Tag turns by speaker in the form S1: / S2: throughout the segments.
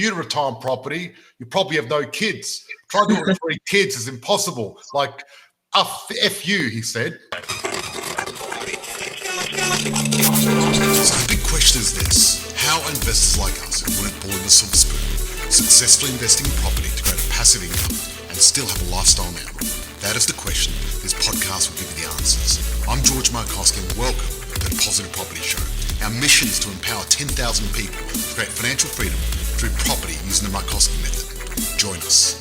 S1: you to retire on property, you probably have no kids. Trying to do it with 3 kids is impossible. Like, F you, he said.
S2: So the big question is this: how are investors like us who weren't born with a silver spoon successfully investing in property to create a passive income and still have a lifestyle now? That is the question. This podcast will give you the answers. I'm George Markowski and welcome to the Positive Property Show. Our mission is to empower 10,000 people to create financial freedom through property using the Markowski method. Join us.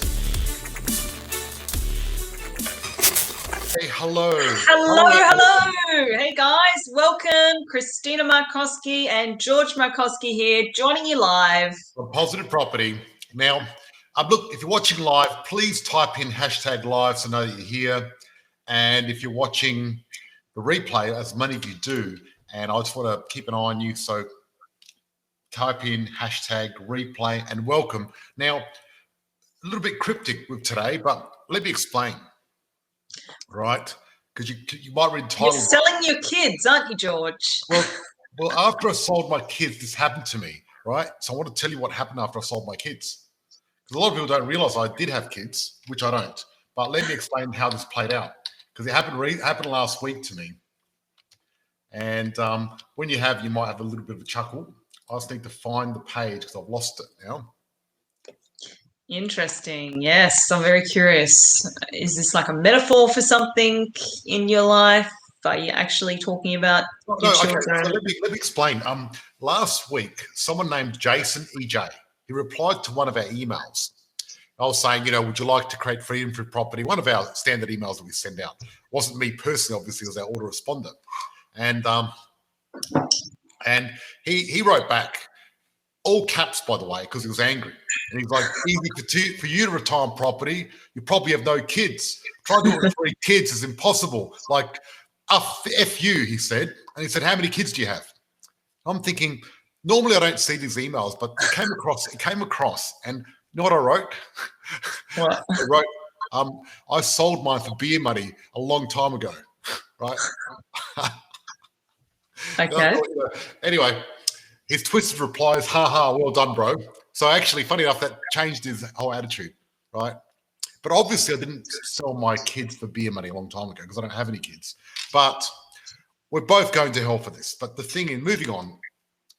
S1: Hey, hello.
S3: Hello. Hey guys, welcome. Christina Markowski and George Markowski here, joining you live.
S1: From Positive Property. Now, look, if you're watching live, please type in #live so I know that you're here. And if you're watching the replay, as many of you do, and I just want to keep an eye on you, so type in #replay and welcome. Now, a little bit cryptic with today, but let me explain, right? Because you might read the title.
S3: You're selling your kids, aren't you, George?
S1: Well, after I sold my kids, this happened to me, right? So I want to tell you what happened after I sold my kids. Because a lot of people don't realize I did have kids, which I don't. But let me explain how this played out. Because it happened last week to me. And when you might have a little bit of a chuckle. I just need to find the page because I've lost it now.
S3: Interesting. Yes, I'm very curious. Is this like a metaphor for something in your life? Are you actually talking about your children?
S1: Okay. So let me explain. Last week, someone named Jason EJ, he replied to one of our emails. I was saying, would you like to create freedom through property? One of our standard emails that we send out. It wasn't me personally, obviously, it was our autoresponder. And he wrote back, all caps, by the way, because he was angry. And he's like, easy for you to retire on property, you probably have no kids. Trying to do it with 3 kids is impossible. Like, F you, he said. And he said, how many kids do you have? I'm thinking, normally I don't see these emails, but it came across. And you know what I wrote?
S3: What?
S1: I wrote, I sold mine for beer money a long time ago, right?
S3: Okay.
S1: Anyway, his twisted replies, well done, bro. So actually, funny enough, that changed his whole attitude, right? But obviously, I didn't sell my kids for beer money a long time ago because I don't have any kids. But we're both going to hell for this. But the thing in moving on,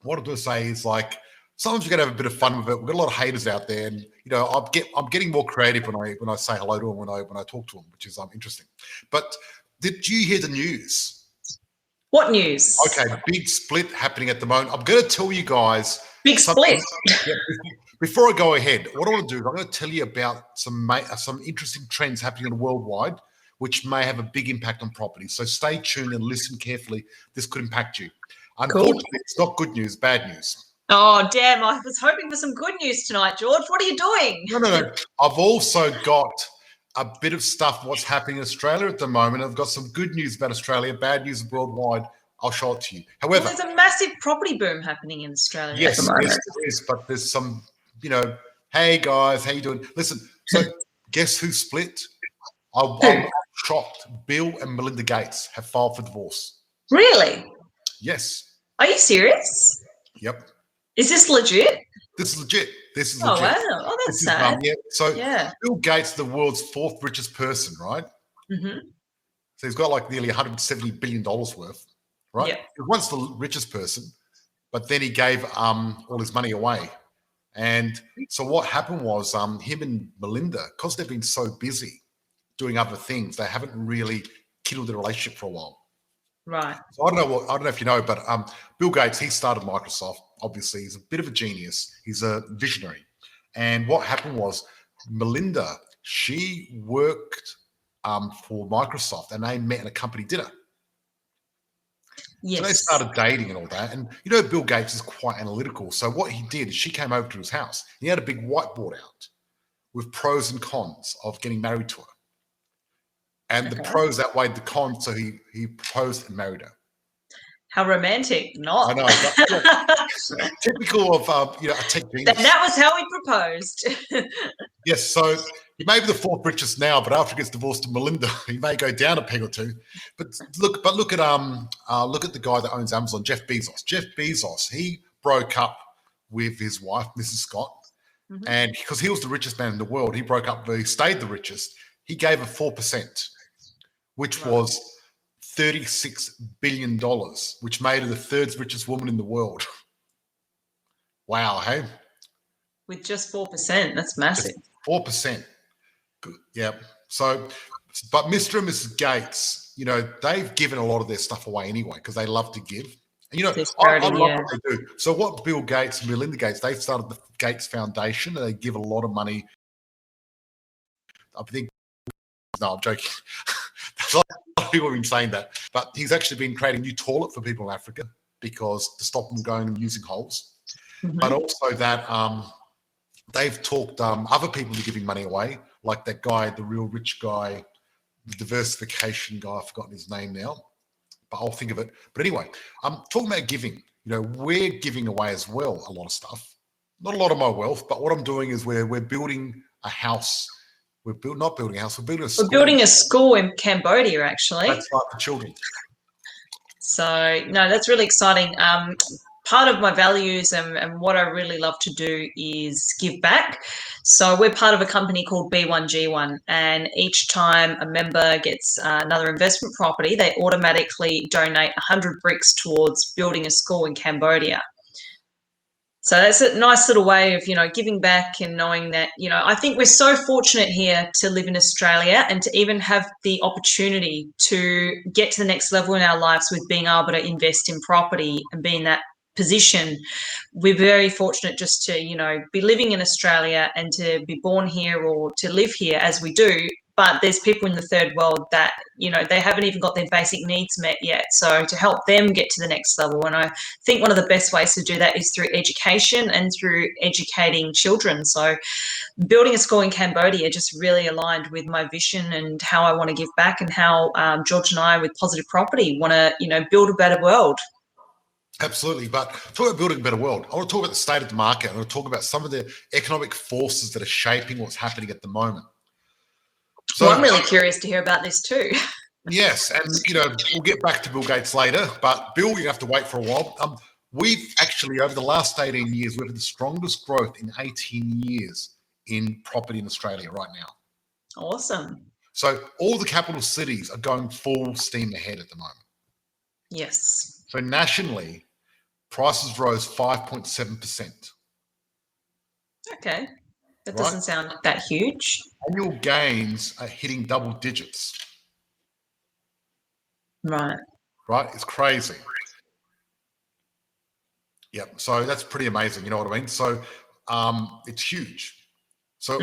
S1: what I'm going to say is like, sometimes you're going to have a bit of fun with it. We've got a lot of haters out there, and I'm getting more creative when I say hello to them, when I talk to them, which is interesting. But did you hear the news?
S3: What news?
S1: Okay, big split happening at the moment. I'm going to tell you guys.
S3: Big split.
S1: Yeah, before I go ahead, what I want to do is I'm going to tell you about some interesting trends happening worldwide, which may have a big impact on property. So stay tuned and listen carefully. This could impact you. Unfortunately, It's not good news, bad news.
S3: Oh, damn. I was hoping for some good news tonight, George. What are you doing?
S1: No. I've also got a bit of stuff, what's happening in Australia at the moment. I've got some good news about Australia, bad news worldwide. I'll show it to you. However,
S3: there's a massive property boom happening in Australia at the moment.
S1: Yes, there is. But there's some, hey guys, how you doing? Listen, so guess who split? I'm shocked. Bill and Melinda Gates have filed for divorce.
S3: Really?
S1: Yes.
S3: Are you serious?
S1: Yep.
S3: Is this legit?
S1: This is legit.
S3: Oh, wow. Oh, that's sad.
S1: So Bill Gates, the world's 4th richest person, right?
S3: Mm-hmm.
S1: So he's got like nearly $170 billion worth, right?
S3: Yep.
S1: He was once the richest person, but then he gave all his money away. And so what happened was him and Melinda, because they've been so busy doing other things, they haven't really kindled their relationship for a while.
S3: Right.
S1: So I don't know if you know, but Bill Gates, he started Microsoft. Obviously, he's a bit of a genius. He's a visionary. And what happened was Melinda, she worked for Microsoft, and they met in a company dinner.
S3: Yes.
S1: So they started dating and all that. And Bill Gates is quite analytical. So what he did is she came over to his house. He had a big whiteboard out with pros and cons of getting married to her. And the pros outweighed the cons, so he proposed and married her.
S3: How romantic, not?
S1: I know. Typical of a tech genius.
S3: That was how he proposed.
S1: Yes, so he may be the 4th richest now, but after he gets divorced to Melinda, he may go down a peg or two. But look at the guy that owns Amazon, Jeff Bezos. Jeff Bezos, he broke up with his wife, Mrs. Scott, And because he was the richest man in the world, he stayed the richest. He gave her 4%, which was $36 billion, which made her the third richest woman in the world. Wow, hey?
S3: With just 4%, that's massive.
S1: 4%. Yeah. So, but Mr. and Mrs. Gates, you know, they've given a lot of their stuff away anyway because they love to give. And, you know, I love what they do. So what Bill Gates and Melinda Gates, they started the Gates Foundation, and they give a lot of money. I think, no, I'm joking. There's a lot of people have been saying that. But he's actually been creating new toilet for people in Africa to stop them going and using holes. But also that they've talked other people are giving money away, like that guy, the real rich guy, the diversification guy, I've forgotten his name now, but I'll think of it. But anyway, I'm talking about giving. You know, we're giving away as well a lot of stuff. Not a lot of my wealth, but what I'm doing is we're building a house. We're not building a house, we're building a school.
S3: We're building a school in Cambodia, actually.
S1: That's right, for children.
S3: So, no, that's really exciting. Part of my values and what I really love to do is give back. So we're part of a company called B1G1, and each time a member gets another investment property, they automatically donate 100 bricks towards building a school in Cambodia. So that's a nice little way of, you know, giving back and knowing that, you know, I think we're so fortunate here to live in Australia and to even have the opportunity to get to the next level in our lives with being able to invest in property and be in that position. We're very fortunate just to, you know, be living in Australia and to be born here or to live here as we do. But there's people in the third world that, you know, they haven't even got their basic needs met yet. So to help them get to the next level. And I think one of the best ways to do that is through education and through educating children. So building a school in Cambodia just really aligned with my vision and how I want to give back, and how George and I with Positive Property want to, you know, build a better world.
S1: Absolutely. But talk about building a better world, I want to talk about the state of the market. I want to talk about some of the economic forces that are shaping what's happening at the moment. So,
S3: well, I'm really curious to hear about this too.
S1: Yes, and you know, we'll get back to Bill Gates later, but Bill, you have to wait for a while. We've actually, over the last 18 years, we've had the strongest growth in 18 years in property in Australia right now.
S3: Awesome.
S1: So all the capital cities are going full steam ahead at the moment.
S3: Yes.
S1: So nationally, prices rose 5.7%.
S3: Okay. That doesn't sound that huge.
S1: Annual gains are hitting double digits.
S3: Right.
S1: Right? It's crazy. Yep. So that's pretty amazing. You know what I mean? So it's huge. So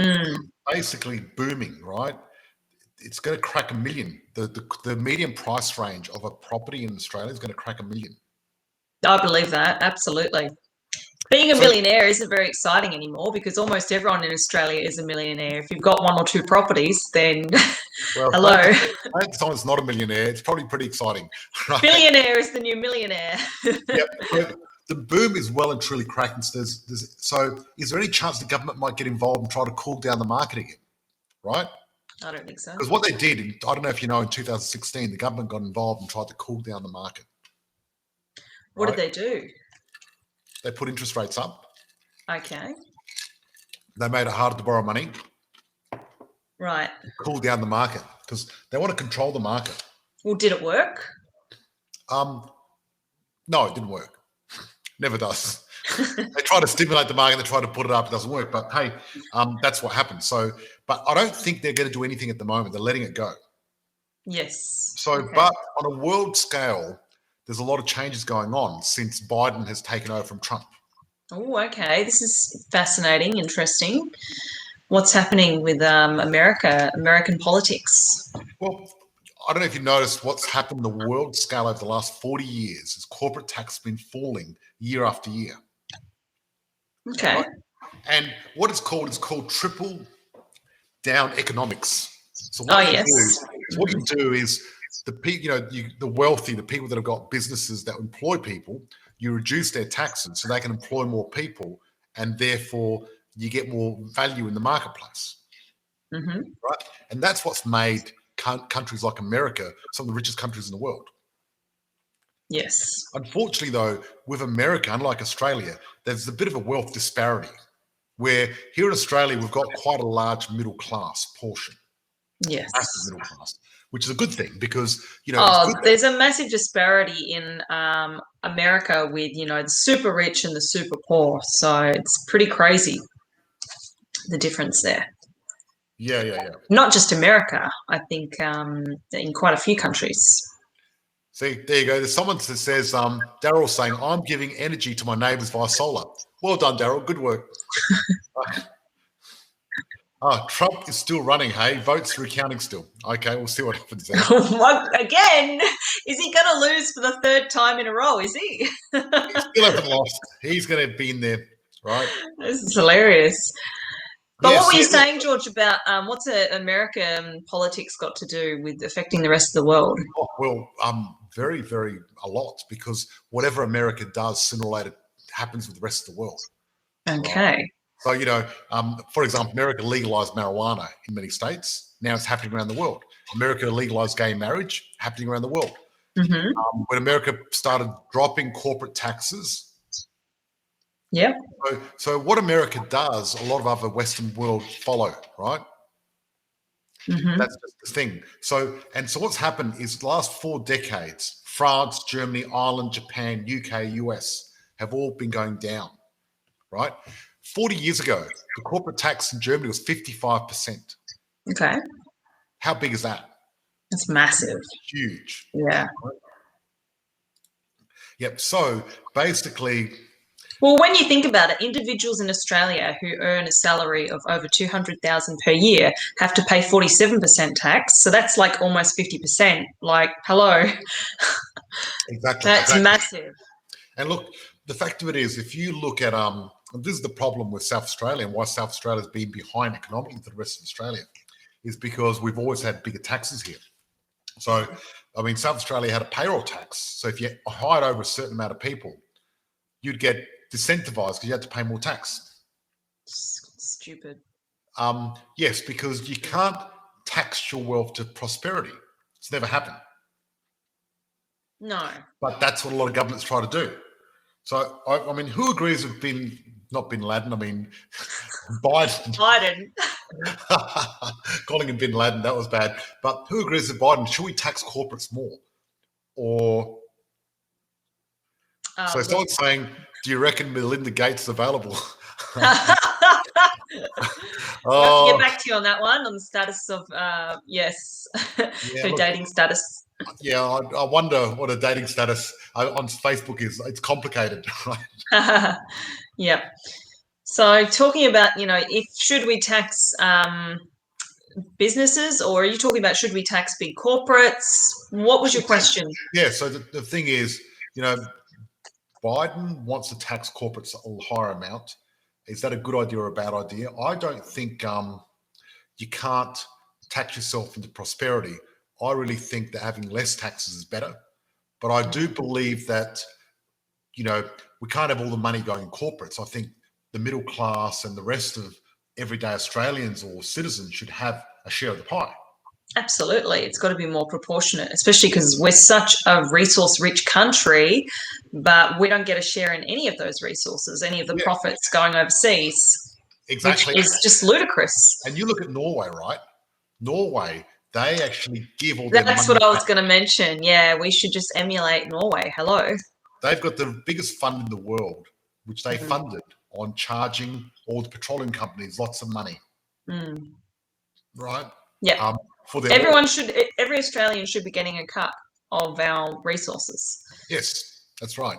S1: basically booming, right? It's going to crack 1 million. The median price range of a property in Australia is going to crack 1 million. I
S3: believe that. Absolutely. Being a millionaire isn't very exciting anymore because almost everyone in Australia is a millionaire. If you've got 1 or 2 properties, then hello.
S1: If someone's not a millionaire, it's probably pretty exciting.
S3: Right? Billionaire is the new millionaire.
S1: Yep. So the boom is well and truly cracking. So is there any chance the government might get involved and try to cool down the market again? Right?
S3: I don't think so.
S1: Because what they did, I don't know if you know, in 2016, the government got involved and tried to cool down the market.
S3: What did they do?
S1: They put interest rates up.
S3: Okay.
S1: They made it harder to borrow money.
S3: Right.
S1: Cool down the market because they want to control the market.
S3: Well, did it work?
S1: No, it didn't work. Never does. They try to stimulate the market, they try to put it up, it doesn't work. But hey, that's what happens. So, but I don't think they're going to do anything at the moment. They're letting it go.
S3: Yes.
S1: So, but on a world scale, there's a lot of changes going on since Biden has taken over from Trump.
S3: Oh, okay. This is fascinating, interesting. What's happening with American politics?
S1: Well, I don't know if you noticed what's happened on the world scale over the last 40 years is corporate tax has been falling year after year.
S3: Okay.
S1: Right? And what it's called triple down economics. So what you do is the wealthy, the people that have got businesses that employ people, you reduce their taxes so they can employ more people, and therefore you get more value in the marketplace.
S3: Mm-hmm.
S1: Right? And that's what's made countries like America some of the richest countries in the world.
S3: Yes.
S1: Unfortunately, though, with America, unlike Australia, there's a bit of a wealth disparity. Where here in Australia, we've got quite a large middle class portion,
S3: Yes.
S1: massive middle class, which is a good thing because,
S3: There's a massive disparity in America with, the super rich and the super poor. So it's pretty crazy, the difference there.
S1: Yeah.
S3: Not just America, I think in quite a few countries.
S1: See, there you go. There's someone that says, Daryl saying, I'm giving energy to my neighbours via solar. Well done, Daryl. Good work. Trump is still running, hey? Votes recounting still. Okay, we'll see what happens there.
S3: Again? Is he going to lose for the third time in a row, is he?
S1: He still hasn't lost. He's going to be in there, right?
S3: This is hilarious. But
S1: Yes,
S3: what were you saying, George, about what's American politics got to do with affecting the rest of the world?
S1: Oh, well, very, very a lot, because whatever America does, sooner or later happens with the rest of the world.
S3: Okay.
S1: Right? So, for example, America legalized marijuana in many states. Now it's happening around the world. America legalized gay marriage, happening around the world.
S3: Mm-hmm.
S1: When America started dropping corporate taxes.
S3: Yeah.
S1: So what America does, a lot of other Western world follow, right?
S3: Mm-hmm.
S1: That's just the thing. So what's happened is the last 4 decades, France, Germany, Ireland, Japan, UK, US have all been going down, right? 40 years ago, the corporate tax in Germany was 55%.
S3: Okay.
S1: How big is that?
S3: It's massive.
S1: Huge.
S3: Yeah.
S1: Yep. So basically...
S3: Well, when you think about it, individuals in Australia who earn a salary of over $200,000 per year have to pay 47% tax. So that's like almost 50%. Like, hello.
S1: Exactly.
S3: That's massive.
S1: And look, the fact of it is, if you look at this is the problem with South Australia and why South Australia has been behind economically to the rest of Australia, is because we've always had bigger taxes here. So, South Australia had a payroll tax. So if you hired over a certain amount of people, you'd get disincentivized because you had to pay more tax.
S3: Stupid.
S1: Yes, because you can't tax your wealth to prosperity. It's never happened.
S3: No.
S1: But that's what a lot of governments try to do. So, who agrees with not Bin Laden, Biden.
S3: Biden.
S1: Calling him Bin Laden, that was bad. But who agrees with Biden? Should we tax corporates more? Or... So someone's saying, do you reckon Melinda Gates is available?
S3: We'll have to get back to you on that one, on the status of, yes, her dating status.
S1: Yeah, I wonder what a dating status on Facebook is. It's complicated, right?
S3: Yeah. So talking about, should we tax businesses, or are you talking about should we tax big corporates? What was your question?
S1: Yeah, so the thing is, Biden wants to tax corporates a higher amount. Is that a good idea or a bad idea? I don't think you can't tax yourself into prosperity. I really think that having less taxes is better. But I do believe that, we can't have all the money going in corporates. I think the middle class and the rest of everyday Australians or citizens should have a share of the pie.
S3: Absolutely. It's got to be more proportionate, especially because we're such a resource-rich country, but we don't get a share in any of those resources, any of the profits going overseas.
S1: Exactly.
S3: Which is just ludicrous.
S1: And you look at Norway, right? Norway, they actually give all their money.
S3: That's what I was going to mention. Yeah, we should just emulate Norway. Hello.
S1: They've got the biggest fund in the world, which they funded on charging all the petroleum companies lots of money. Right?
S3: Yeah. Every Australian should be getting a cut of our resources.
S1: Yes, that's right.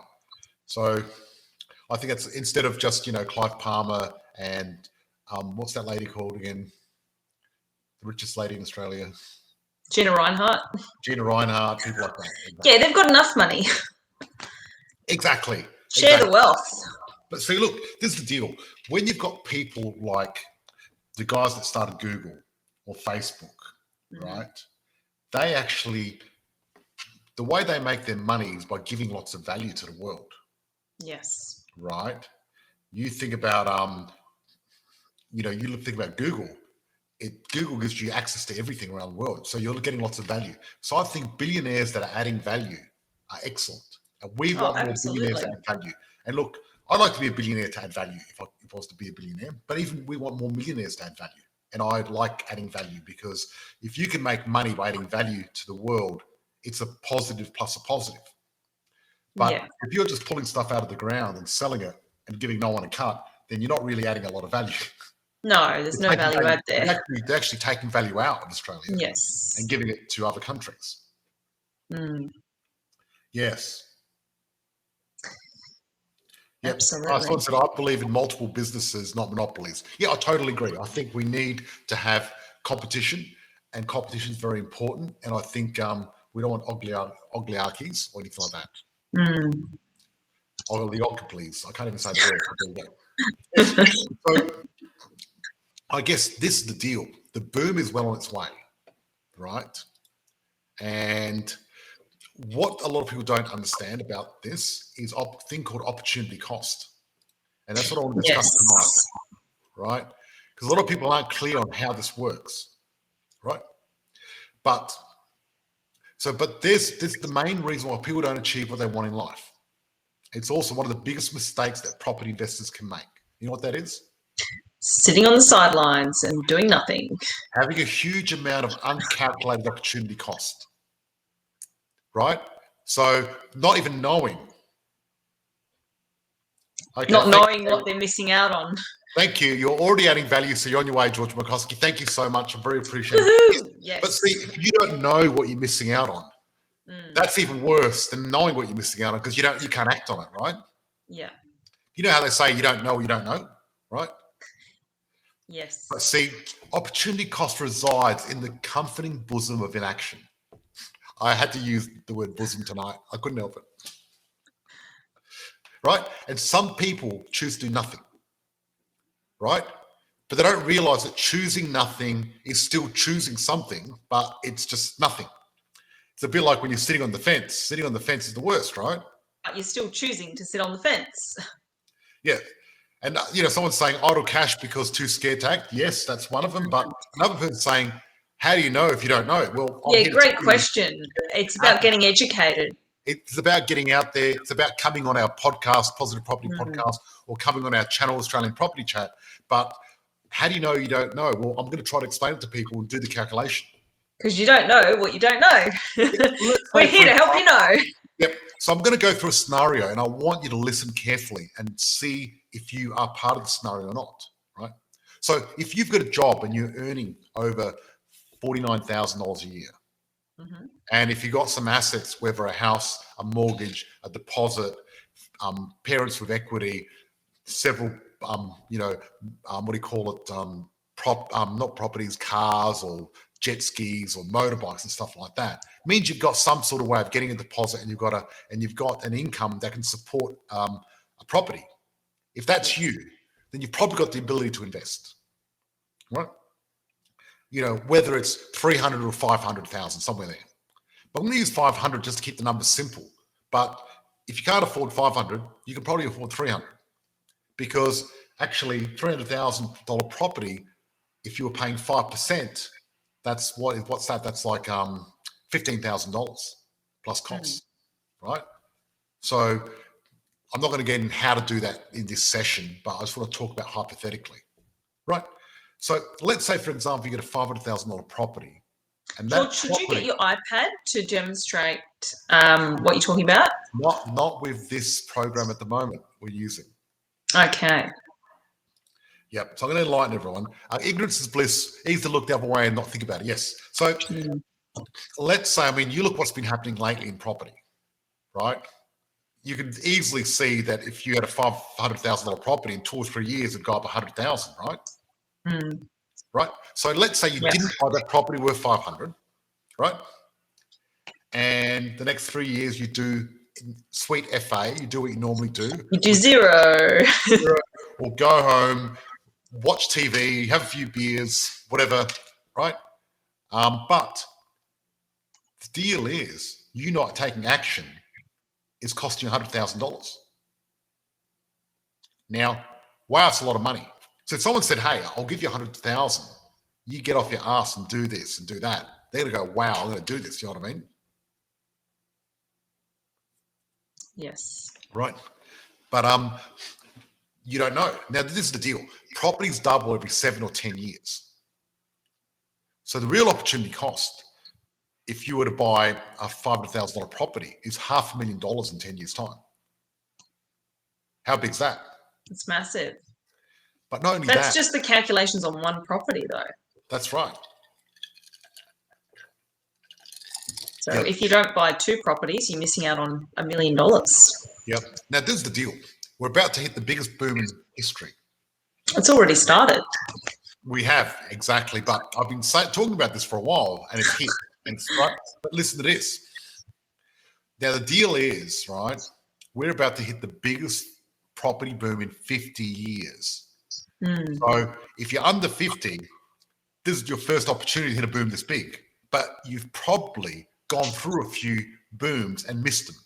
S1: So I think it's instead of just, Clive Palmer and what's that lady called again? The richest lady in Australia.
S3: Gina Reinhart,
S1: people like that.
S3: Yeah, they've got enough money.
S1: Exactly.
S3: Share the wealth.
S1: But see, look, this is the deal. When you've got people like the guys that started Google or Facebook, right? They actually, the way they make their money is by giving lots of value to the world.
S3: Yes.
S1: Right? You think about, you think about Google. Google gives you access to everything around the world. So you're getting lots of value. So I think billionaires that are adding value are excellent. And we want more billionaires adding value. And look, I'd like to be a billionaire to add value if I was to be a billionaire, but even we want more millionaires to add value. And I like adding value because if you can make money by adding value to the world, it's a positive plus a positive. But if you're just pulling stuff out of the ground and selling it and giving no one a cut, then you're not really adding a lot of value.
S3: No, there's no value add there.
S1: They're actually taking value out of Australia.
S3: Yes.
S1: And giving it to other countries. Yes. Yep.
S3: Absolutely.
S1: So I believe in multiple businesses, not monopolies. Yeah, I totally agree. I think we need to have competition, and competition is very important. And I think we don't want oligarchies or anything like that. Oligopolies. I can't even say the word. So I guess this is the deal. The boom is well on its way, right? And what a lot of people don't understand about this is a thing called opportunity cost. And that's what I want to discuss tonight, right? Because a lot of people aren't clear on how this works, right? But this is the main reason why people don't achieve what they want in life. It's also one of the biggest mistakes that property investors can make. You know what that is?
S3: Sitting on the sidelines and doing nothing.
S1: Having a huge amount of uncalculated opportunity cost. Right? So not even knowing. Okay,
S3: not knowing what they're missing out on.
S1: Thank you. You're already adding value, so you're on your way, George McCoskey. Thank you so much. I very appreciate it.
S3: Yes.
S1: But see, if you don't know what you're missing out on, that's even worse than knowing what you're missing out on because you can't act on it, right?
S3: Yeah.
S1: You know how they say you don't know what you don't know, right?
S3: Yes.
S1: But see, opportunity cost resides in the comforting bosom of inaction. I had to use the word bosom tonight. I couldn't help it. Right? And some people choose to do nothing. Right? But they don't realize that choosing nothing is still choosing something, but it's just nothing. It's a bit like when you're sitting on the fence. Sitting on the fence is the worst, right?
S3: But you're still choosing to sit on the fence.
S1: Yeah. And, someone's saying idle cash because too scared to act. Yes, that's one of them. But another person's saying, how do you know if you don't know? Well,
S3: great question. It's about getting educated.
S1: It's about getting out there. It's about coming on our podcast, Positive Property Podcast, or coming on our channel, Australian Property Chat. But how do you know you don't know? Well, I'm going to try to explain it to people and do the calculation.
S3: Because you don't know what you don't know. We're here to help you know.
S1: Yep. So I'm going to go through a scenario, and I want you to listen carefully and see if you are part of the scenario or not, right? So if you've got a job and you're earning over $49,000 a year, and if you've got some assets, whether a house, a mortgage, a deposit, parents with equity, several, what do you call it, not properties, cars or jet skis or motorbikes and stuff like that, means you've got some sort of way of getting a deposit, and you've got an income that can support a property. If that's you, then you've probably got the ability to invest, right? Whether it's 300 or 500,000, somewhere there. But I'm going to use 500 just to keep the numbers simple. But if you can't afford 500, you can probably afford 300, because actually $300,000 property, if you were paying 5%, that's what's that? That's like $15,000 plus costs, right? So I'm not going to get in how to do that in this session, but I just want to talk about hypothetically, right? So let's say, for example, you get a $500,000 property. And that
S3: George, should you get your iPad to demonstrate what you're talking about?
S1: Not with this program at the moment we're using.
S3: Okay.
S1: Yep. So I'm going to enlighten everyone. Ignorance is bliss. Easy to look the other way and not think about it. Yes. So let's say, you look what's been happening lately in property, right? You can easily see that if you had a $500,000 property in 2 or 3 years, it'd go up 100,000, right? Right. So let's say you didn't buy that property worth 500, right? And the next 3 years you do sweet FA, you do what you normally do.
S3: You do zero.
S1: Or go home, watch TV, have a few beers, whatever, right? But the deal is, you not taking action is costing you $100,000. Now, wow, it's a lot of money. So if someone said, hey, I'll give you $100,000, you get off your ass and do this and do that, they're going to go, wow, I'm going to do this. You know what I mean?
S3: Yes.
S1: Right. But You don't know. Now, this is the deal. Properties double every 7 or 10 years. So the real opportunity cost, if you were to buy a $500,000 property, is $500,000 in 10 years' time. How big's that?
S3: It's massive.
S1: But not only
S3: That's
S1: that.
S3: just the calculations on one property, though.
S1: That's right.
S3: So if you don't buy 2 properties, you're missing out on $1 million.
S1: Yep. Now, this is the deal. We're about to hit the biggest boom in history.
S3: It's already started.
S1: We have, exactly. But I've been talking about this for a while, and it's hit. And it's right. But listen to this. Now, the deal is, right, we're about to hit the biggest property boom in 50 years. So if you're under 50, this is your first opportunity to hit a boom this big. But you've probably gone through a few booms and missed them.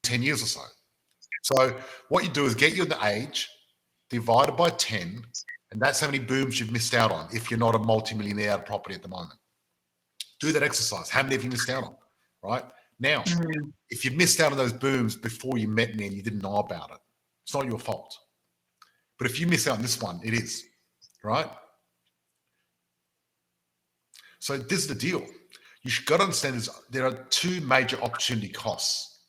S1: 10 years or so. So what you do is get your age divided by 10, and that's how many booms you've missed out on if you're not a multi-millionaire out of property at the moment. Do that exercise. How many have you missed out on, right? Now, if you missed out on those booms before you met me and you didn't know about it, it's not your fault. But if you miss out on this one, it is, right? So this is the deal. You've got to understand is there are 2 major opportunity costs,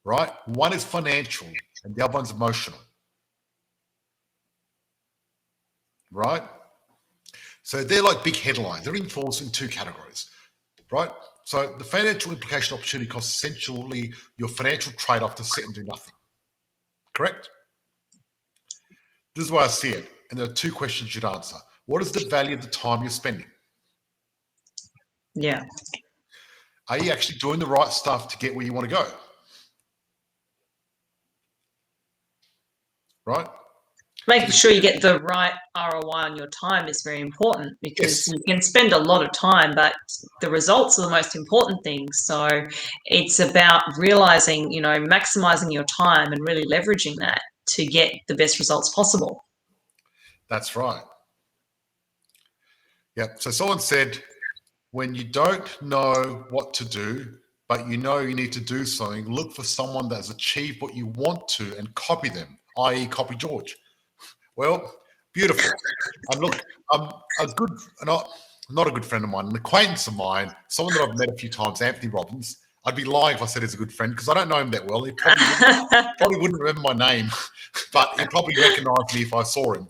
S1: right? One is financial and the other one's emotional, right? So they're like big headlines. They're enforced in 2 categories, right? So the financial implication opportunity cost is essentially your financial trade-off to sit and do nothing, correct? This is why I see it. And there are 2 questions you'd answer. What is the value of the time you're spending?
S3: Yeah.
S1: Are you actually doing the right stuff to get where you want to go? Right?
S3: Making sure you get the right ROI on your time is very important, because you can spend a lot of time, but the results are the most important thing. So it's about realizing, maximizing your time and really leveraging that to get the best results possible.
S1: That's right. Yep. So someone said, when you don't know what to do, but you know you need to do something, look for someone that has achieved what you want to and copy them, i.e. copy George. Well, beautiful. And look, I'm not a good friend of mine, an acquaintance of mine, someone that I've met a few times, Anthony Robbins. I'd be lying if I said he's a good friend because I don't know him that well. He probably wouldn't remember my name, but he'd probably recognize me if I saw him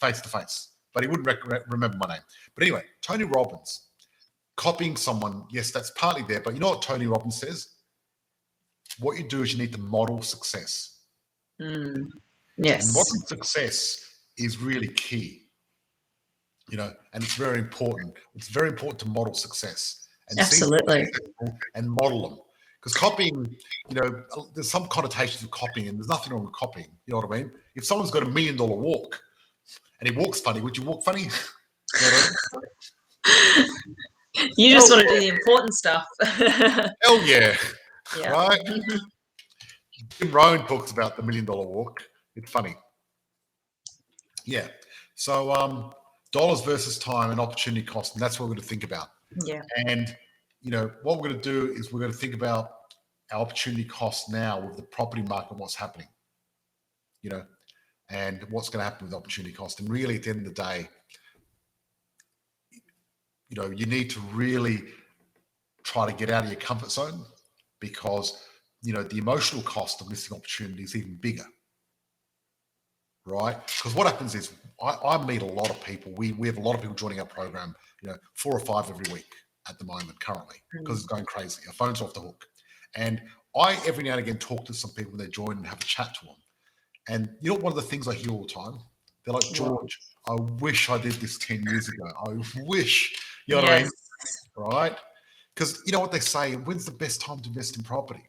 S1: face to face, but he wouldn't remember my name. But anyway, Tony Robbins, copying someone, yes, that's partly there, but you know what Tony Robbins says? What you do is you need to model success.
S3: Yes.
S1: And modeling success is really key, and it's very important. It's very important to model success. And
S3: absolutely.
S1: And model them. Because copying, there's some connotations of copying, and there's nothing wrong with copying. You know what I mean? If someone's got $1 million walk and he walks funny, would you walk funny?
S3: You just want to do the important stuff.
S1: Hell yeah.
S3: Yeah.
S1: Right? Jim Rohn talks about the $1 million walk. It's funny. Yeah. So dollars versus time and opportunity cost, and that's what we're going to think about.
S3: Yeah.
S1: And, what we're going to do is we're going to think about our opportunity cost now with the property market, what's happening, and what's going to happen with the opportunity cost. And really, at the end of the day, you need to really try to get out of your comfort zone because, the emotional cost of missing opportunity is even bigger, right? Because what happens is I meet a lot of people. We have a lot of people joining our program, 4 or 5 every week at the moment currently because it's going crazy. Our phones are off the hook. And I, every now and again, talk to some people when they join and have a chat to them. And one of the things I hear all the time, they're like, George, I wish I did this 10 years ago. I wish, what I mean? Right? Because you know what they say, when's the best time to invest in property?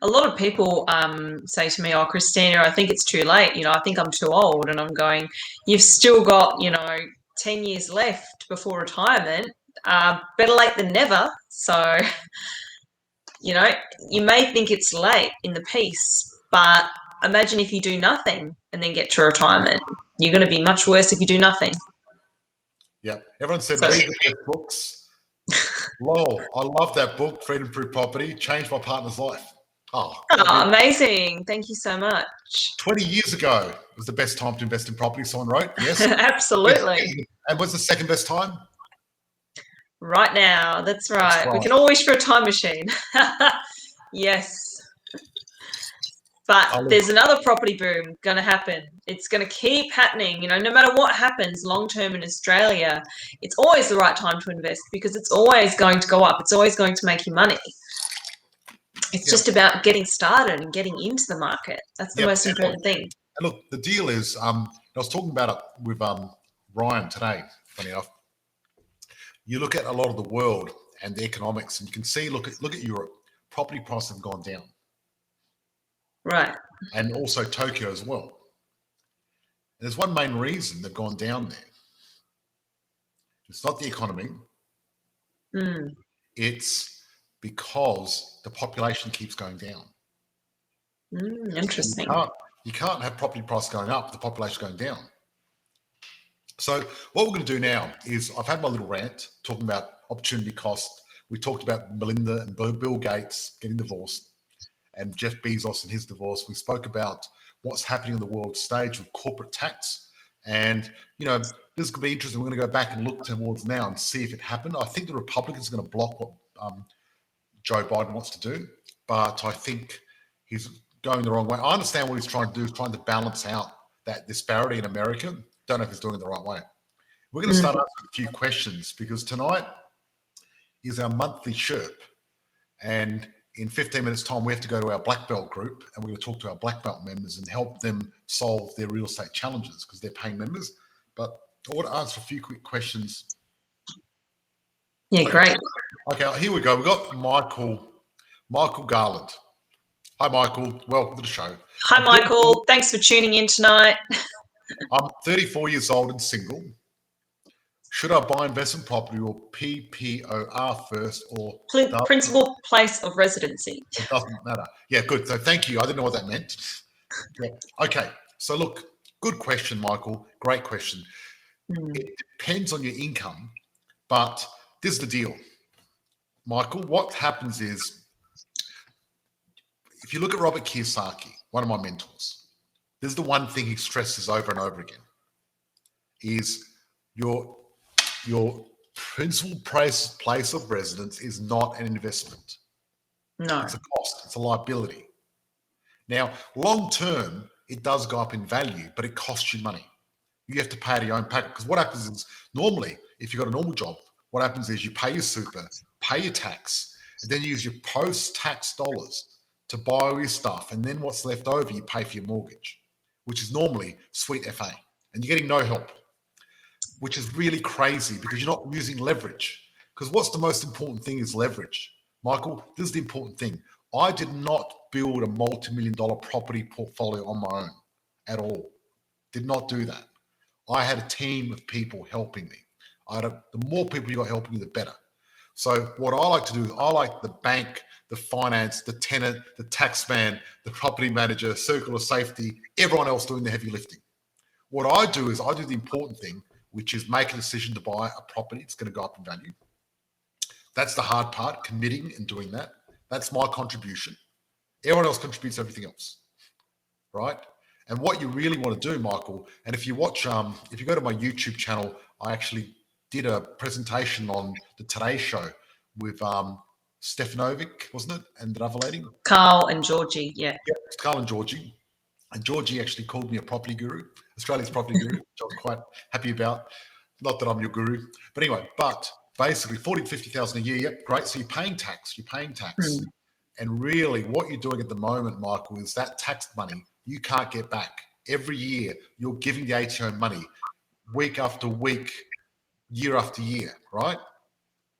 S3: A lot of people say to me, oh, Christina, I think it's too late. I think I'm too old. And I'm going, you've still got, 10 years left before retirement. Better late than never. So, you may think it's late in the piece, but imagine if you do nothing and then get to retirement. You're going to be much worse if you do nothing.
S1: Yeah. Everyone said read the books. Lol, I love that book, Freedom Through Property. Changed my partner's life. Oh,
S3: Amazing. Thank you so much.
S1: 20 years ago was the best time to invest in property, someone wrote. Yes.
S3: Absolutely.
S1: And what's the second best time?
S3: Right now. That's right.
S1: That's right.
S3: We can all wish for a time machine. Yes. But there's another property boom going to happen. It's going to keep happening. You know, no matter what happens long term in Australia, it's always the right time to invest because it's always going to go up. It's always going to make you money. It's just about getting started and getting into the market. That's the most important thing.
S1: And look, the deal is, I was talking about it with Ryan today, funny enough. You look at a lot of the world and the economics, and you can see, look at Europe, property prices have gone down.
S3: Right.
S1: And also Tokyo as well. There's one main reason they've gone down there. It's not the economy. It's because the population keeps going down.
S3: Interesting.
S1: You can't have property price going up, the population going down. So what we're going to do now is, I've had my little rant talking about opportunity cost. We talked about Melinda and Bill Gates getting divorced and Jeff Bezos and his divorce. We spoke about what's happening on the world stage with corporate tax. And, you know, this could be interesting. We're going to go back and look towards now and see if it happened. I think the Republicans are going to block what Joe Biden wants to do, but I think he's going the wrong way. I understand what he's trying to do, is trying to balance out that disparity in America. Don't know if he's doing it the right way. We're going to start asking a few questions because tonight is our monthly Sherp. And in 15 minutes time, we have to go to our black belt group and we're going to talk to our black belt members and help them solve their real estate challenges because they're paying members. But I want to answer a few quick questions.
S3: Yeah, great.
S1: Okay, here we go. We've got Michael Garland. Hi, Michael. Welcome to the show.
S3: Hi, Michael. Thanks for tuning in tonight.
S1: I'm 34 years old and single. Should I buy investment property or PPOR first or
S3: principal place of residency?
S1: It doesn't matter. Yeah, good. So thank you. I didn't know what that meant. Yeah. Okay. So look, good question, Michael. Great question. It depends on your income, but this is the deal. Michael, what happens is, if you look at Robert Kiyosaki, one of my mentors, this is the one thing he stresses over and over again, is your principal place of residence is not an investment.
S3: No.
S1: It's a cost. It's a liability. Now, long term, it does go up in value, but it costs you money. You have to pay out of your own pocket because what happens is, normally, if you've got a normal job, what happens is you pay your super, pay your tax, and then you use your post-tax dollars to buy all your stuff, and then what's left over, you pay for your mortgage, which is normally sweet FA, and you're getting no help, which is really crazy because you're not using leverage. Because what's the most important thing is leverage. Michael, this is the important thing. I did not build a multi-million-dollar property portfolio on my own at all. Did not do that. I had a team of people helping me. The more people you got helping you, the better. So what I like to do is I like the bank, the finance, the tenant, the tax man, the property manager, circle of safety, everyone else doing the heavy lifting. What I do is I do the important thing, which is make a decision to buy a property. It's going to go up in value. That's the hard part, committing and doing that. That's my contribution. Everyone else contributes everything else, right? And what you really want to do, Michael, and if you watch, if you go to my YouTube channel, I actually did a presentation on the Today Show with Stefanovic, wasn't it? And the other lady?
S3: Carl and Georgie, yeah.
S1: Yeah, Carl and Georgie. And Georgie actually called me a property guru, Australia's property guru, which I was quite happy about. Not that I'm your guru. But anyway, but basically 40 to 50,000 a year, yep, great. So you're paying tax. And really what you're doing at the moment, Michael, is that tax money you can't get back. Every year you're giving the ATO money week after week, year after year, right?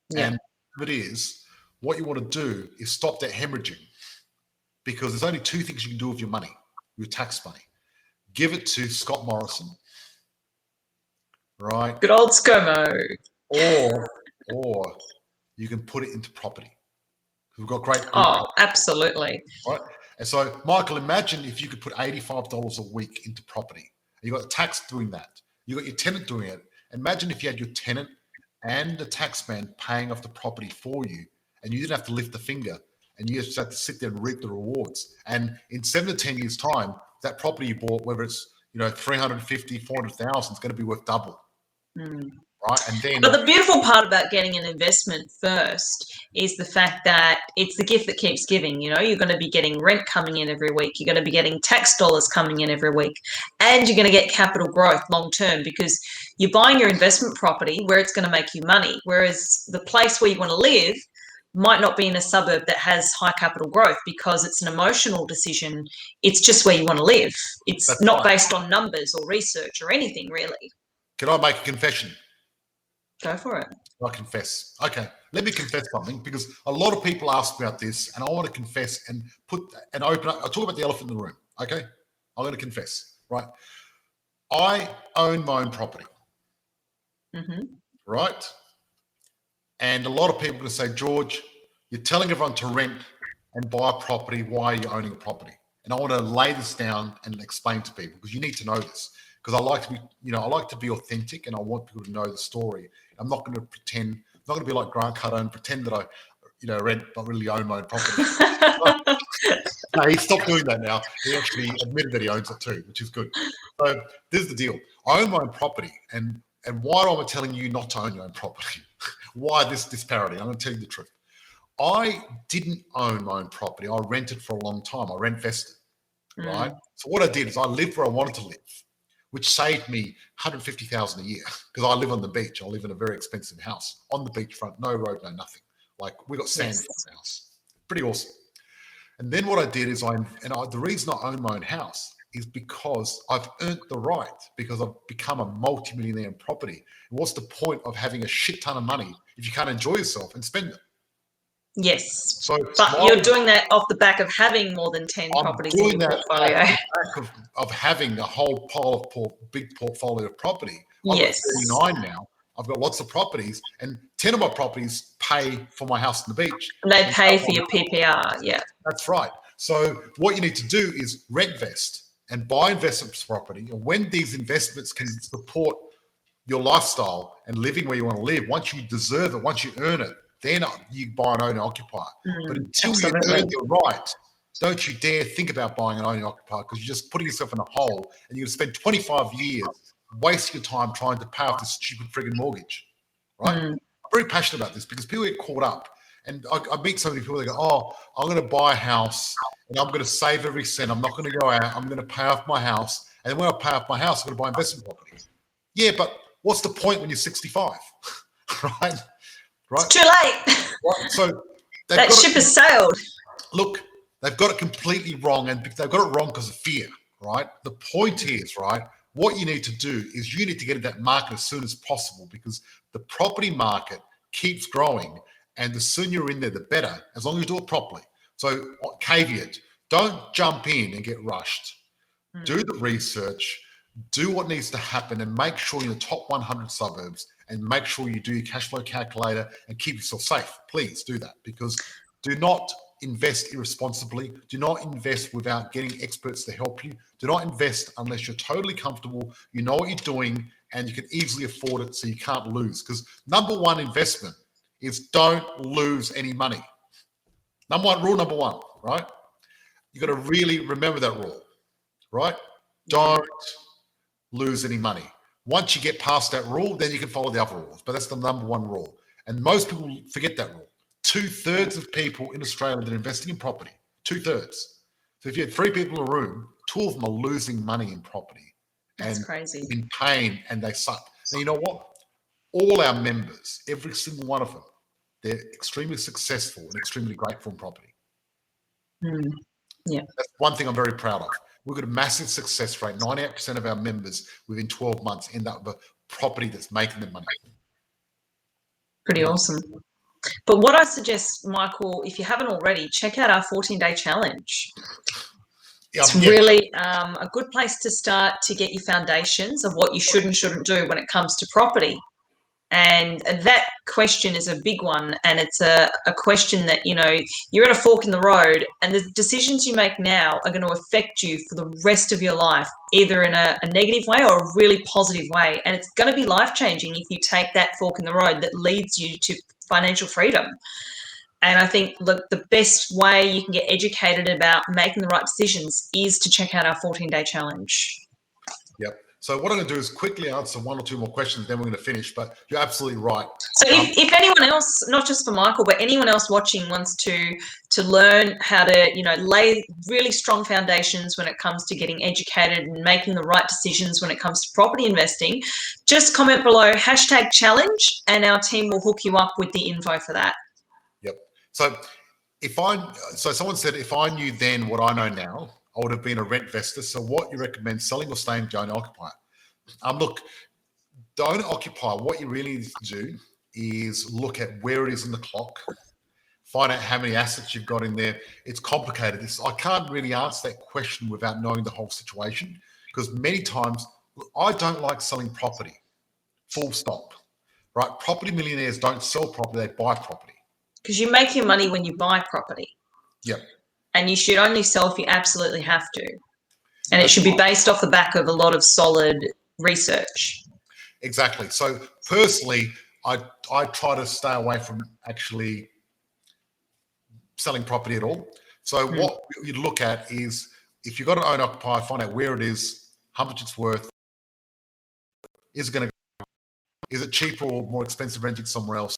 S3: Yeah.
S1: And it is, what you want to do is stop that hemorrhaging, because there's only two things you can do with your money, your tax money. Give it to Scott Morrison, right?
S3: Good old ScoMo.
S1: Or you can put it into property. We've got great.
S3: Oh, absolutely.
S1: Right. And so, Michael, imagine if you could put $85 a week into property. You got the tax doing that. You got your tenant doing it. Imagine if you had your tenant and the tax man paying off the property for you, and you didn't have to lift the finger. and you just have to sit there and reap the rewards. And in 7 to 10 years' time, that property you bought, whether it's 350, 400,000, is going to be worth double. Right? And then,
S3: but the beautiful part about getting an investment first is the fact that it's the gift that keeps giving. You're going to be getting rent coming in every week. You're going to be getting tax dollars coming in every week, and you're going to get capital growth long term because you're buying your investment property where it's going to make you money. Whereas the place where you want to live might not be in a suburb that has high capital growth because it's an emotional decision. It's just where you want to live. It's not based on numbers or research or anything really.
S1: Can I make a confession?
S3: Go for it.
S1: I confess. Okay, let me confess something because a lot of people ask me about this, and I want to confess and open up. I'll talk about the elephant in the room. Okay, I'm going to confess. Right, I own my own property. Right, and a lot of people are going to say, George, you're telling everyone to rent and buy a property. Why are you owning a property? And I want to lay this down and explain to people because you need to know this. Because I like to be, I like to be authentic, and I want people to know the story. I'm not going to pretend. I'm not going to be like Grant Cardone and pretend that I, rent, but really own my own property. No, he stopped doing that now. He actually admitted that he owns it too, which is good. So this is the deal. I own my own property, and why am I telling you not to own your own property? Why this disparity? I'm going to tell you the truth. I didn't own my own property. I rented for a long time. I rent vested, right? So what I did is I lived where I wanted to live, which saved me $150,000 a year because I live on the beach. I live in a very expensive house on the beachfront, no road, no nothing. Like we got sand in the house. Pretty awesome. And then what I did is the reason I own my own house is because I've earned the right because I've become a multimillionaire in property. And what's the point of having a shit ton of money if you can't enjoy yourself and spend it?
S3: Yes.
S1: But
S3: you're doing that off the back of having more than 10 properties in your portfolio.
S1: Off the back of having a whole pile of big portfolio of property. I've got 39 now. I've got lots of properties, and 10 of my properties pay for my house on the beach.
S3: And they pay for your PPR, yeah.
S1: That's right. So what you need to do is rent vest and buy investment property. And when these investments can support your lifestyle and living where you want to live, once you deserve it, once you earn it, then you buy and own and occupy. But until you earn your right, don't you dare think about buying and owning and occupy because you're just putting yourself in a hole and you're going to spend 25 years wasting your time trying to pay off this stupid friggin' mortgage, right? I'm very passionate about this because people get caught up. And I meet so many people that go, oh, I'm going to buy a house and I'm going to save every cent. I'm not going to go out. I'm going to pay off my house. And then when I pay off my house, I'm going to buy investment property. Yeah, but what's the point when you're 65, right?
S3: It's too late.
S1: Right? So
S3: that ship has sailed.
S1: Look, they've got it completely wrong, and they've got it wrong because of fear, right? The point is, right, what you need to do is you need to get in that market as soon as possible because the property market keeps growing, and the sooner you're in there, the better, as long as you do it properly. So caveat, don't jump in and get rushed. Do the research, do what needs to happen, and make sure you're in the top 100 suburbs, and make sure you do your cash flow calculator and keep yourself safe. Please do that because do not invest irresponsibly. Do not invest without getting experts to help you. Do not invest unless you're totally comfortable, you know what you're doing, and you can easily afford it so you can't lose. Because number one investment is don't lose any money. Rule number one, right? You got to really remember that rule, right? Don't lose any money. Once you get past that rule, then you can follow the other rules. But that's the number one rule. And most people forget that rule. 2/3 of people in Australia that are investing in property, 2/3. So if you had 3 people in a room, 2 of them are losing money in property.
S3: That's crazy.
S1: In pain, and they suck. Now, you know what? All our members, every single one of them, they're extremely successful and extremely grateful in property.
S3: Yeah.
S1: That's one thing I'm very proud of. We've got a massive success rate. 98% of our members within 12 months end up with a property that's making them money.
S3: Pretty awesome. But what I suggest, Michael, if you haven't already, check out our 14-day challenge. It's really a good place to start to get your foundations of what you should and shouldn't do when it comes to property. And that question is a big one, and it's a question that, you're at a fork in the road, and the decisions you make now are going to affect you for the rest of your life, either in a negative way or a really positive way. And it's going to be life-changing if you take that fork in the road that leads you to financial freedom. And I think, look, the best way you can get educated about making the right decisions is to check out our 14-day challenge.
S1: Yep. So what I'm going to do is quickly answer one or two more questions, then we're going to finish. But you're absolutely right.
S3: So if anyone else, not just for Michael, but anyone else watching wants to learn how to, lay really strong foundations when it comes to getting educated and making the right decisions when it comes to property investing, just comment below #challenge and our team will hook you up with the info for that.
S1: Yep. So someone said, if I knew then what I know now, I would have been a rent investor. So what you recommend, selling or staying to own occupier? Look, the owner occupier, what you really need to do is look at where it is in the clock, find out how many assets you've got in there. It's complicated. I can't really answer that question without knowing the whole situation, because many times I don't like selling property, full stop, right? Property millionaires don't sell property, they buy property.
S3: Because you make your money when you buy property.
S1: Yep.
S3: And you should only sell if you absolutely have to. And it should be based off the back of a lot of solid research.
S1: Exactly. So personally, I try to stay away from actually selling property at all. So what you look at is, if you've got an owner occupier, find out where it is, how much it's worth, is it cheaper or more expensive renting somewhere else?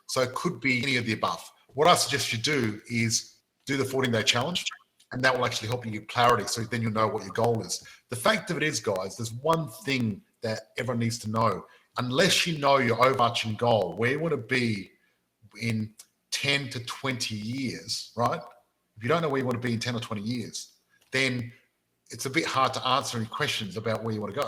S1: So it could be any of the above. What I suggest you do is do the 14-day challenge, and that will actually help you get clarity, so then you'll know what your goal is. The fact of it is, guys, there's one thing that everyone needs to know. Unless you know your overarching goal, where you want to be in 10 to 20 years, right? If you don't know where you want to be in 10 or 20 years, then it's a bit hard to answer any questions about where you want to go.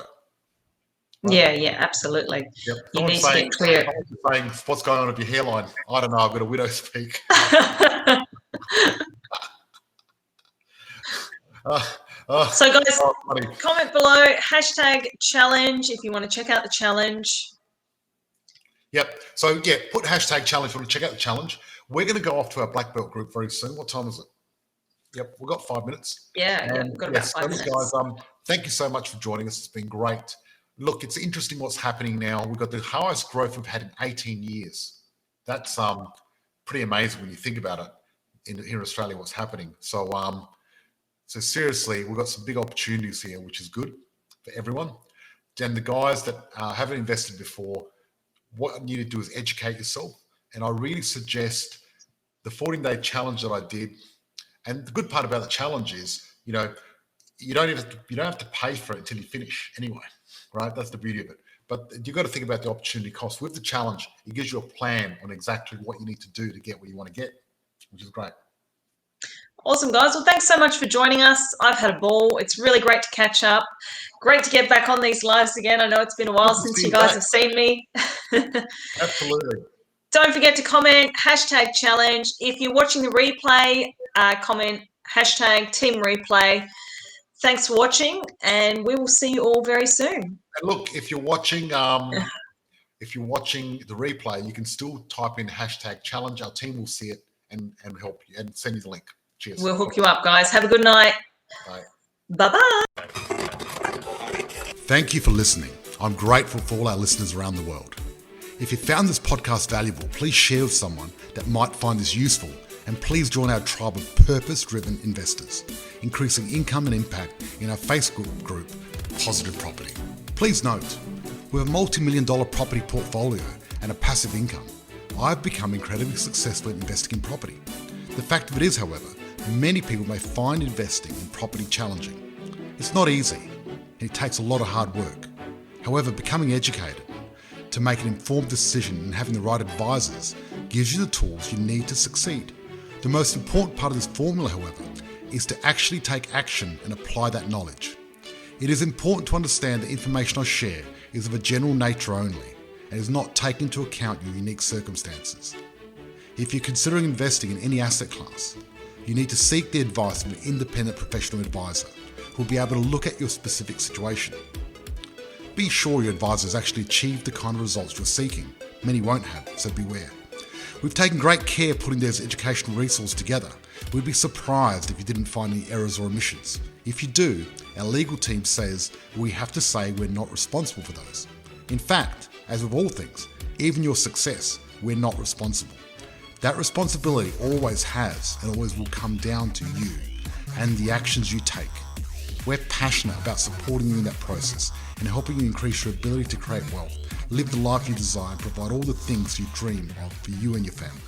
S1: Right?
S3: Yeah, absolutely.
S1: Yep.
S3: You need to get clear.
S1: Saying, what's going on with your hairline? I don't know. I've got a widow speak.
S3: So guys, comment below #challenge if you want to check out the challenge.
S1: Yep. So yeah, put #challenge if you want to check out the challenge. We're going to go off to our Black Belt group very soon. What time is it? Yep, we've got 5 minutes.
S3: Yeah, we've got about 5 minutes.
S1: Guys, thank you so much for joining us. It's been great. Look, it's interesting what's happening now. We've got the highest growth we've had in 18 years. That's pretty amazing when you think about it here in Australia, what's happening. So seriously, we've got some big opportunities here, which is good for everyone. And the guys that haven't invested before, what you need to do is educate yourself. And I really suggest the 14-day challenge that I did. And the good part about the challenge is, you don't have to pay for it until you finish anyway, right? That's the beauty of it. But you've got to think about the opportunity cost. With the challenge, it gives you a plan on exactly what you need to do to get where you want to get, which is great.
S3: Awesome, guys. Well, thanks so much for joining us. I've had a ball. It's really great to catch up. Great to get back on these lives again. I know it's been a while since you guys have seen me.
S1: Absolutely.
S3: Don't forget to comment #challenge. If you're watching the replay, comment #teamreplay. Thanks for watching, and we will see you all very soon.
S1: And look, if you're watching the replay, you can still type in #challenge. Our team will see it and help you and send you the link. Cheers.
S3: We'll hook you up, guys. Have a good night.
S1: Bye.
S3: Bye-bye.
S2: Thank you for listening. I'm grateful for all our listeners around the world. If you found this podcast valuable, please share with someone that might find this useful, and please join our tribe of purpose-driven investors, increasing income and impact in our Facebook group, Positive Property. Please note, with a multi-million-dollar property portfolio and a passive income, I've become incredibly successful in investing in property. The fact of it is, however, many people may find investing in property challenging. It's not easy, and it takes a lot of hard work. However, becoming educated to make an informed decision and having the right advisors gives you the tools you need to succeed. The most important part of this formula, however, is to actually take action and apply that knowledge. It is important to understand the information I share is of a general nature only and is not taking into account your unique circumstances. If you're considering investing in any asset class, you need to seek the advice of an independent professional advisor who will be able to look at your specific situation. Be sure your advisor has actually achieved the kind of results you're seeking. Many won't have, so beware. We've taken great care putting those educational resources together. We'd be surprised if you didn't find any errors or omissions. If you do, our legal team says we have to say we're not responsible for those. In fact, as with all things, even your success, we're not responsible. That responsibility always has and always will come down to you and the actions you take. We're passionate about supporting you in that process and helping you increase your ability to create wealth, live the life you desire, and provide all the things you dream of for you and your family.